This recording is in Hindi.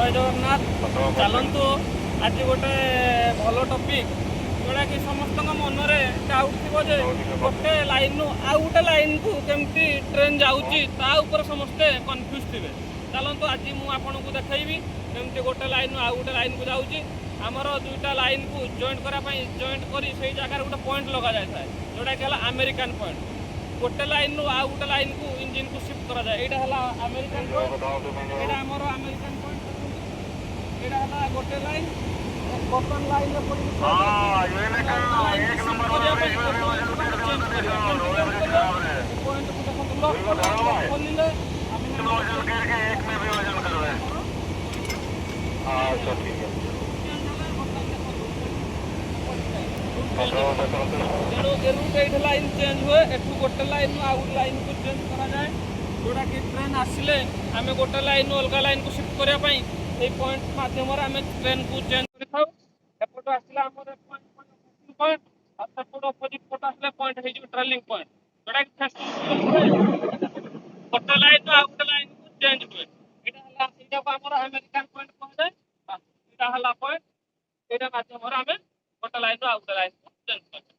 जय जगन्नाथ चलतु आज गोटे भल टपिक जोड़ा कि समस्त मन में डाउट थी गोटे लाइन आउ गोटे लाइन को केमती ट्रेन जाऊपर समस्ते कन्फ्यूज थे। चलतु आज मुझे देखी केमती गोटे लाइन आउ गोटे लाइन को जाऊँगी आमर दुईटा लाइन को जॉइंट कराई जॉइंट कर जगह गोटे पॉइंट लग जाए जोटा कि अमेरिकन पॉइंट गोटे लाइन आउ गोटे लाइन को इंजिन को शिफ्ट करा जाए। यहाँ अमेरिकन पॉइंट यहाँ आमर अमेरिकन पॉइंट यहाँ गोटे लाइन बर्तन लाइन तेणु लाइन चेंज हुए एठू गोटे लाइन आउ लाइन को चेंज करा जाए जोड़ा कि ट्रेन आसिले आम गोटे लाइन अलग लाइन को शिफ्ट करने ये पॉइंट माध्यम ट्रेन को चेंज करपट आसला पॉइंट सेपट अपोजिट पट आसले पॉइंट हो ट्रेलिंग पॉइंट जोड़ा गोटे लाइन आउ गोटे लाइन को चेंज हुए यहाँ आम अमेरिकन पॉइंट कहुए यहाँ पॉइंट यहाँ माध्यम गोटे लाइन आउ गोटे लाइन को चेंज कर